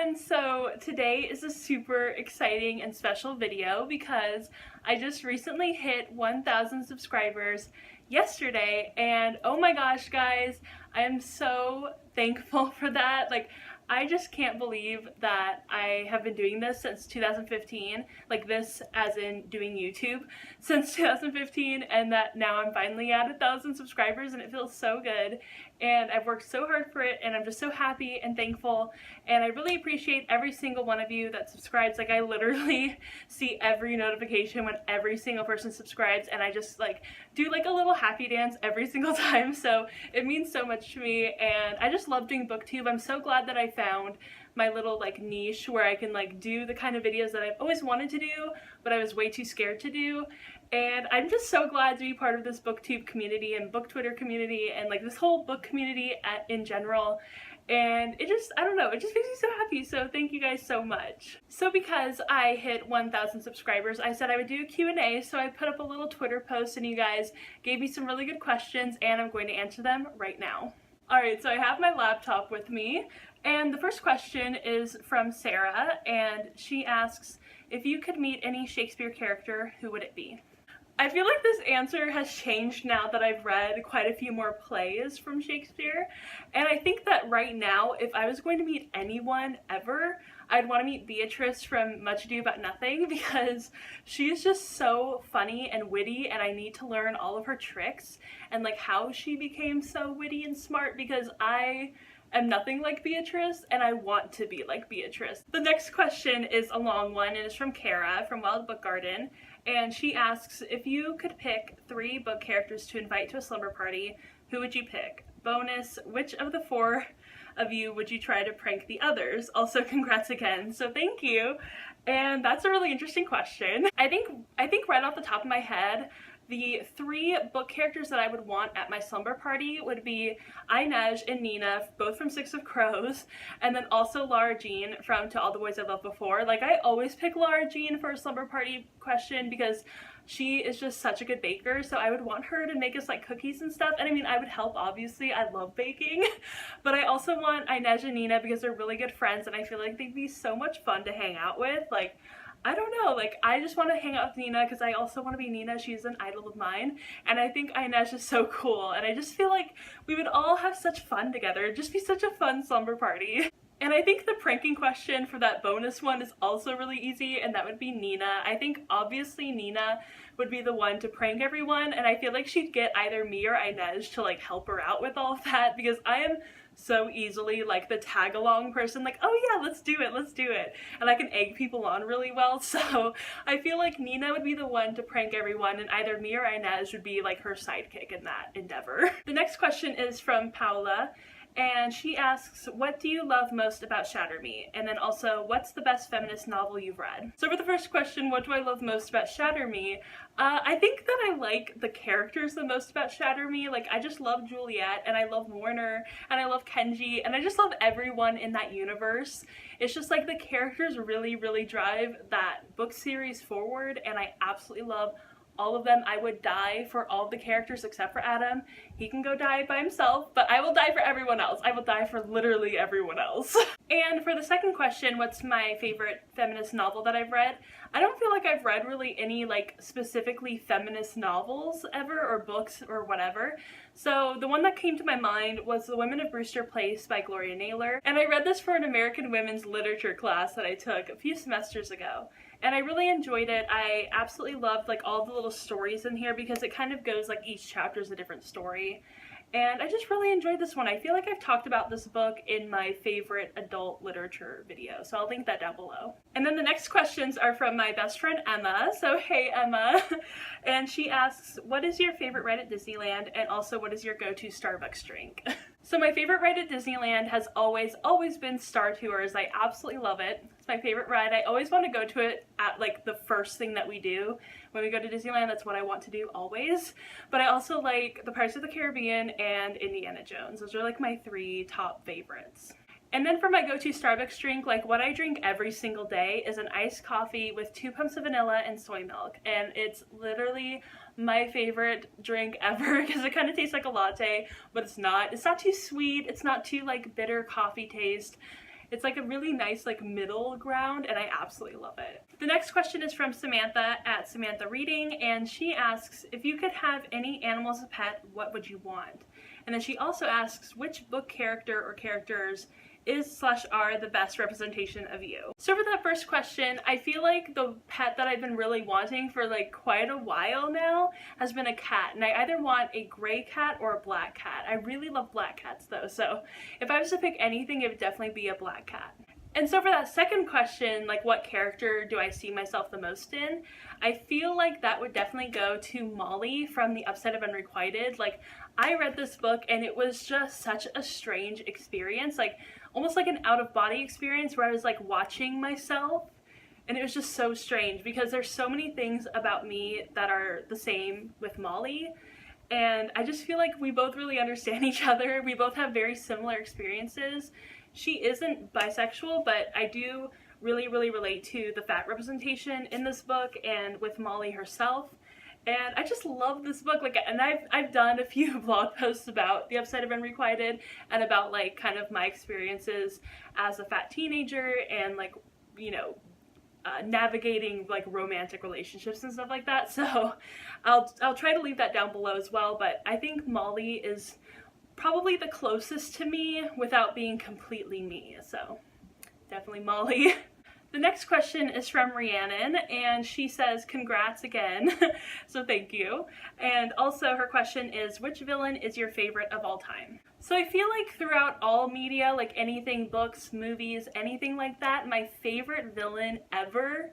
everyone! So today is a super exciting and special video because I just recently hit 1,000 subscribers yesterday, and oh my gosh guys, I am so thankful for that. I just can't believe that I have been doing this since 2015, like this as in doing YouTube since 2015, and that now I'm finally at 1,000 subscribers and it feels so good. And I've worked so hard for it and I'm just so happy and thankful, and I really appreciate every single one of you that subscribes. I literally see every notification when every single person subscribes, and I just do a little happy dance every single time, so it means so much to me. And I just love doing booktube. I'm so glad that I found my little niche where I can do the kind of videos that I've always wanted to do but I was way too scared to do. And I'm just so glad to be part of this booktube community and book Twitter community and this whole book community in general. And it just, I don't know, it just makes me so happy, so thank you guys so much. So because I hit 1,000 subscribers, I said I would do a Q&A, so I put up a little Twitter post and you guys gave me some really good questions and I'm going to answer them right now. Alright, so I have my laptop with me, and the first question is from Sarah, and she asks, if you could meet any Shakespeare character, who would it be? I feel like this answer has changed now that I've read quite a few more plays from Shakespeare, and I think that right now, if I was going to meet anyone ever, I'd want to meet Beatrice from Much Ado About Nothing, because she's just so funny and witty, and I need to learn all of her tricks and how she became so witty and smart, because I am nothing like Beatrice and I want to be like Beatrice. The next question is a long one, and it's from Kara from Wild Book Garden. And she asks, if you could pick 3 book characters to invite to a slumber party, who would you pick? Bonus, which of the 4 of you would you try to prank the others? Also, congrats again, so thank you. And that's a really interesting question. I think right off the top of my head, the 3 book characters that I would want at my slumber party would be Inej and Nina, both from Six of Crows, and then also Lara Jean from To All the Boys I Loved Before. I always pick Lara Jean for a slumber party question because she is just such a good baker, so I would want her to make us cookies and stuff. And I mean, I would help, obviously, I love baking, but I also want Inej and Nina because they're really good friends and I feel like they'd be so much fun to hang out with. I don't know, I just want to hang out with Nina because I also want to be Nina. She's an idol of mine, and I think Inej is so cool, and I just feel like we would all have such fun together. It'd just be such a fun slumber party. And I think the pranking question for that bonus one is also really easy, and that would be Nina. I think obviously Nina would be the one to prank everyone, and I feel like she'd get either me or Inej to help her out with all of that, because I am so easily the tag along person, oh yeah, let's do it, and I can egg people on really well. So I feel like Nina would be the one to prank everyone, and either me or Inej would be her sidekick in that endeavor. The next question is from Paula, and she asks, what do you love most about Shatter Me? And then also, what's the best feminist novel you've read? So for the first question, what do I love most about Shatter Me? I think that I like the characters the most about Shatter Me. I just love Juliet, and I love Warner, and I love Kenji, and I just love everyone in that universe. It's just the characters really, really drive that book series forward, and I absolutely love all of them. I would die for all the characters except for Adam. He can go die by himself, but I will die for everyone else. I will die for literally everyone else. And for the second question, what's my favorite feminist novel that I've read? I don't feel like I've read really any specifically feminist novels ever, or books or whatever. So the one that came to my mind was The Women of Brewster Place by Gloria Naylor, and I read this for an American women's literature class that I took a few semesters ago. And I really enjoyed it. I absolutely loved all the little stories in here because it kind of goes each chapter is a different story. And I just really enjoyed this one. I feel like I've talked about this book in my favorite adult literature video, so I'll link that down below. And then the next questions are from my best friend Emma. So hey Emma. And she asks, what is your favorite ride at Disneyland, and also what is your go-to Starbucks drink? So my favorite ride at Disneyland has always been Star Tours. I absolutely love it. It's my favorite ride. I always want to go to it at the first thing that we do. When we go to Disneyland, that's what I want to do always. But I also like the Pirates of the Caribbean and Indiana Jones. Those are my 3 top favorites. And then for my go-to Starbucks drink, what I drink every single day is an iced coffee with 2 pumps of vanilla and soy milk. And it's literally my favorite drink ever because it kind of tastes like a latte, but it's not. It's not too sweet. It's not too bitter coffee taste. It's like a really nice like middle ground, and I absolutely love it. The next question is from Samantha at Samantha Reading, and she asks, if you could have any animal as a pet, what would you want? And then she also asks, which book character or characters is/are the best representation of you? So for that first question, I feel like the pet that I've been really wanting for like quite a while now has been a cat, and I either want a gray cat or a black cat. I really love black cats though, so if I was to pick anything, it would definitely be a black cat. And so for that second question, like what character do I see myself the most in? I feel like that would definitely go to Molly from The Upside of Unrequited. Like, I read this book and it was just such a strange experience, like almost like an out-of-body experience where I was like watching myself, and it was just so strange because there's so many things about me that are the same with Molly, and I just feel like we both really understand each other. We both have very similar experiences. She isn't bisexual, but I do really relate to the fat representation in this book and with Molly herself. And I just love this book, like, and I've done a few blog posts about The Upside of Unrequited and about like kind of my experiences as a fat teenager and like, you know, navigating like romantic relationships and stuff like that. So I'll try to leave that down below as well, but I think Molly is probably the closest to me without being completely me, so definitely Molly. The next question is from Rhiannon, and she says, congrats again, so thank you. And also her question is, which villain is your favorite of all time? So I feel like throughout all media, like anything, books, movies, anything like that, my favorite villain ever,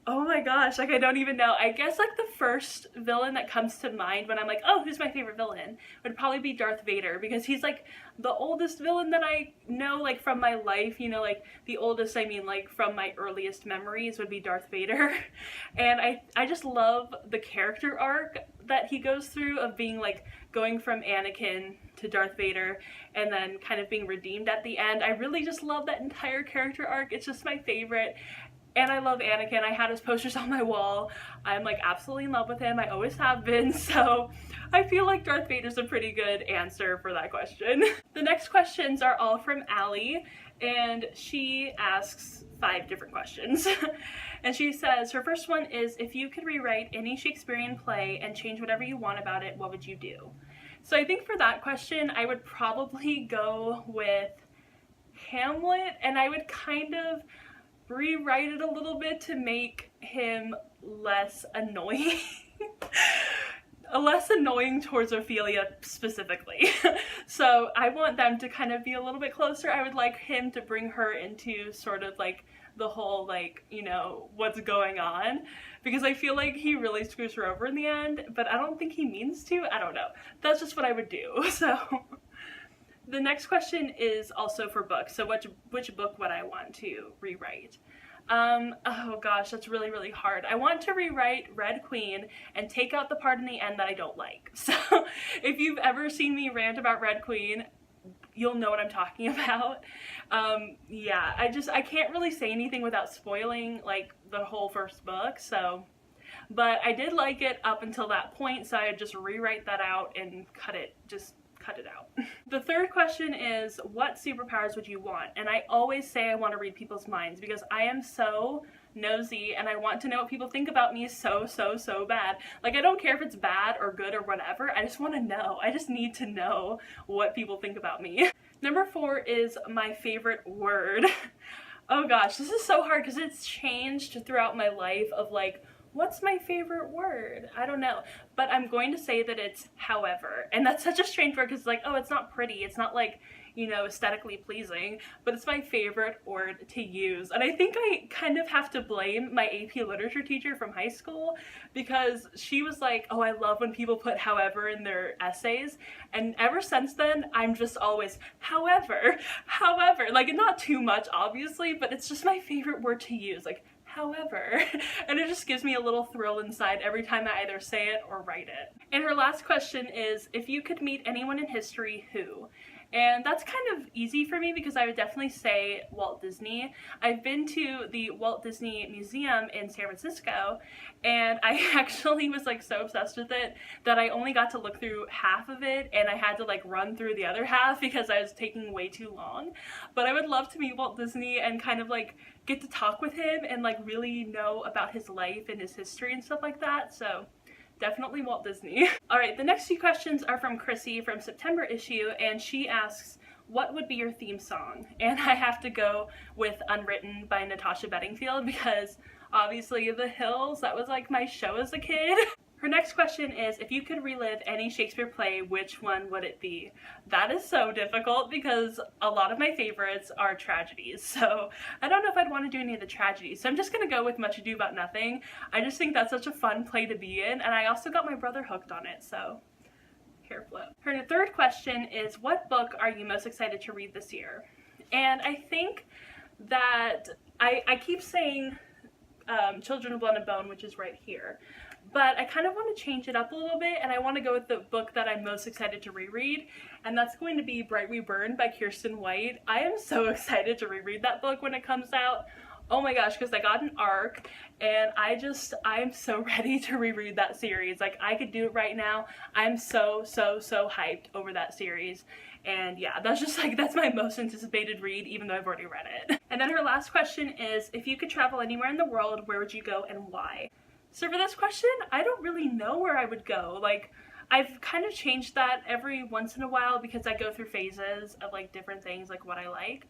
oh my gosh, like I don't even know. I guess like the first villain that comes to mind when I'm like, oh, who's my favorite villain, would probably be Darth Vader, because he's like the oldest villain that I know, like from my life, you know, like the oldest, I mean like from my earliest memories would be Darth Vader. And I just love the character arc that he goes through of being like going from Anakin to Darth Vader and then kind of being redeemed at the end. I really just love that entire character arc. It's just my favorite. And I love Anakin. I had his posters on my wall. I'm like absolutely in love with him. I always have been. So I feel like Darth Vader's a pretty good answer for that question. The next questions are all from Allie, and she asks 5 different questions. And she says, her first one is, if you could rewrite any Shakespearean play and change whatever you want about it, what would you do? So I think for that question, I would probably go with Hamlet, and I would kind of rewrite it a little bit to make him less annoying. Less annoying towards Ophelia specifically. So I want them to kind of be a little bit closer. I would like him to bring her into sort of like the whole like, you know, what's going on, because I feel like he really screws her over in the end, but I don't think he means to. I don't know. That's just what I would do. So the next question is also for books. So which book would I want to rewrite? Oh gosh, that's really hard. I want to rewrite Red Queen and take out the part in the end that I don't like. So if you've ever seen me rant about Red Queen, you'll know what I'm talking about. Yeah, I can't really say anything without spoiling like the whole first book, so. But I did like it up until that point, so I would just rewrite that out and cut it out. The third question is, what superpowers would you want? And I always say I want to read people's minds because I am so nosy and I want to know what people think about me so bad. Like, I don't care if it's bad or good or whatever, I just want to know. I just need to know what people think about me. Number 4 is my favorite word. Oh gosh, this is so hard because it's changed throughout my life of like, what's my favorite word? I don't know, but I'm going to say that it's however, and that's such a strange word because it's like, oh, it's not pretty, it's not like, you know, aesthetically pleasing, but it's my favorite word to use. And I think I kind of have to blame my AP literature teacher from high school, because she was like, oh, I love when people put however in their essays, and ever since then I'm just always however, like not too much obviously, but it's just my favorite word to use, like however, and it just gives me a little thrill inside every time I either say it or write it. And her last question is, if you could meet anyone in history, who? And that's kind of easy for me because I would definitely say Walt Disney. I've been to the Walt Disney Museum in San Francisco, and I actually was like so obsessed with it that I only got to look through half of it, and I had to like run through the other half because I was taking way too long. But I would love to meet Walt Disney and kind of like get to talk with him and like really know about his life and his history and stuff like that. So definitely Walt Disney. Alright, the next few questions are from Chrissy from September issue, and she asks, what would be your theme song? And I have to go with Unwritten by Natasha Bedingfield because obviously The Hills, that was like my show as a kid. Her next question is, if you could relive any Shakespeare play, which one would it be? That is so difficult because a lot of my favorites are tragedies, so I don't know if I'd want to do any of the tragedies, so I'm just gonna go with Much Ado About Nothing. I just think that's such a fun play to be in, and I also got my brother hooked on it, so hair flip. Her third question is, what book are you most excited to read this year? And I think that I keep saying Children of Blood and Bone, which is right here. But I kind of want to change it up a little bit, and I want to go with the book that I'm most excited to reread, and that's going to be Bright We Burn by Kiersten White. I am so excited to reread that book when it comes out. Oh my gosh, because I got an ARC, and I'm so ready to reread that series. Like, I could do it right now. I'm so hyped over that series. And yeah, that's just like, that's my most anticipated read, even though I've already read it. And then her last question is, if you could travel anywhere in the world, where would you go and why? So for this question, I don't really know where I would go. Like, I've kind of changed that every once in a while because I go through phases of like different things, like what I like.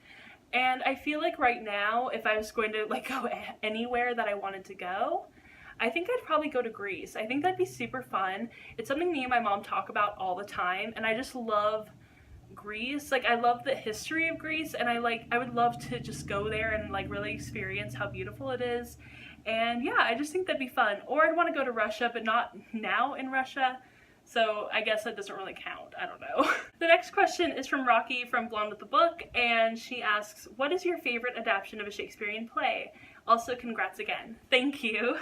And I feel like right now, if I was going to like go anywhere that I wanted to go, I think I'd probably go to Greece. I think that'd be super fun. It's something me and my mom talk about all the time, and I just love Greece. Like, I love the history of Greece, and I would love to just go there and like really experience how beautiful it is. And yeah, I just think that'd be fun. Or I'd want to go to Russia, but not now in Russia. So I guess that doesn't really count. I don't know. The next question is from Rocky from Blonde with the Book, and she asks, what is your favorite adaptation of a Shakespearean play? Also, congrats again. Thank you.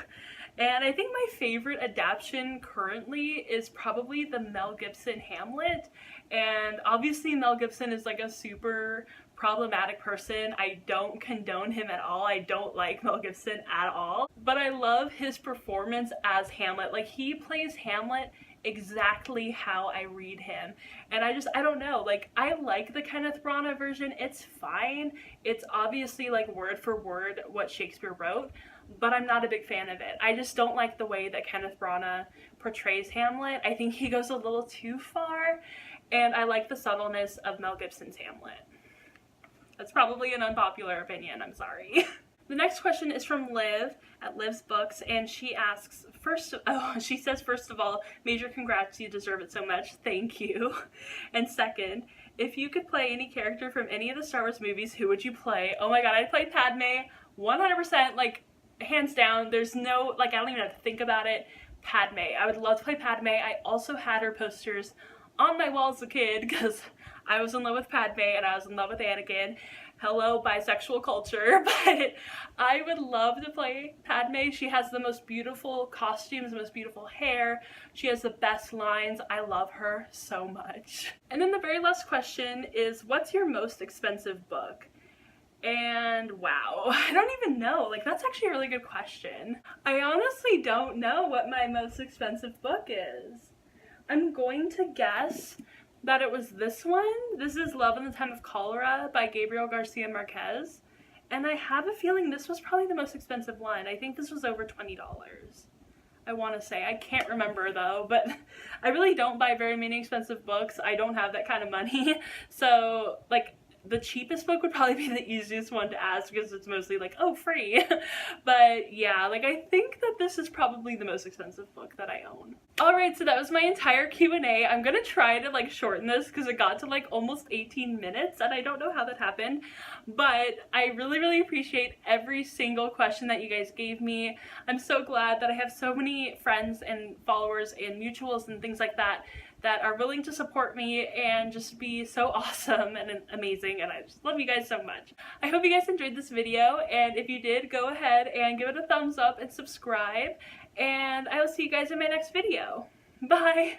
And I think my favorite adaptation currently is probably the Mel Gibson Hamlet. And obviously Mel Gibson is like a super problematic person. I don't condone him at all. I don't like Mel Gibson at all. But I love his performance as Hamlet. Like, he plays Hamlet exactly how I read him. And I don't know, like, I like the Kenneth Branagh version. It's fine. It's obviously like word for word what Shakespeare wrote, but I'm not a big fan of it. I just don't like the way that Kenneth Branagh portrays Hamlet. I think he goes a little too far, and I like the subtleness of Mel Gibson's Hamlet. That's probably an unpopular opinion, I'm sorry. The next question is from Liv at Liv's Books, and she asks, she says, first of all, major congrats, you deserve it so much, thank you. And second, if you could play any character from any of the Star Wars movies, who would you play? Oh my god, I'd play Padme, 100%, like, hands down. There's no, like, I don't even have to think about it. Padme. I would love to play Padme. I also had her posters on my wall as a kid because I was in love with Padme and I was in love with Anakin. Hello, bisexual culture, but I would love to play Padme. She has the most beautiful costumes, the most beautiful hair. She has the best lines. I love her so much. And then the very last question is, what's your most expensive book? And wow, I don't even know. Like, that's actually a really good question. I honestly don't know what my most expensive book is. I'm going to guess that it was this one. This is Love in the Time of Cholera by Gabriel Garcia Marquez. And I have a feeling this was probably the most expensive one. I think this was over $20. I want to say. I can't remember though, but I really don't buy very many expensive books. I don't have that kind of money. So, like, the cheapest book would probably be the easiest one to ask because it's mostly like, oh, free. But yeah, like, I think that this is probably the most expensive book that I own. Alright, so that was my entire Q&A. I'm gonna try to like shorten this because it got to like almost 18 minutes and I don't know how that happened. But I really appreciate every single question that you guys gave me. I'm so glad that I have so many friends and followers and mutuals and things like that that are willing to support me and just be so awesome and amazing, and I just love you guys so much. I hope you guys enjoyed this video, and if you did, go ahead and give it a thumbs up and subscribe, and I will see you guys in my next video. Bye!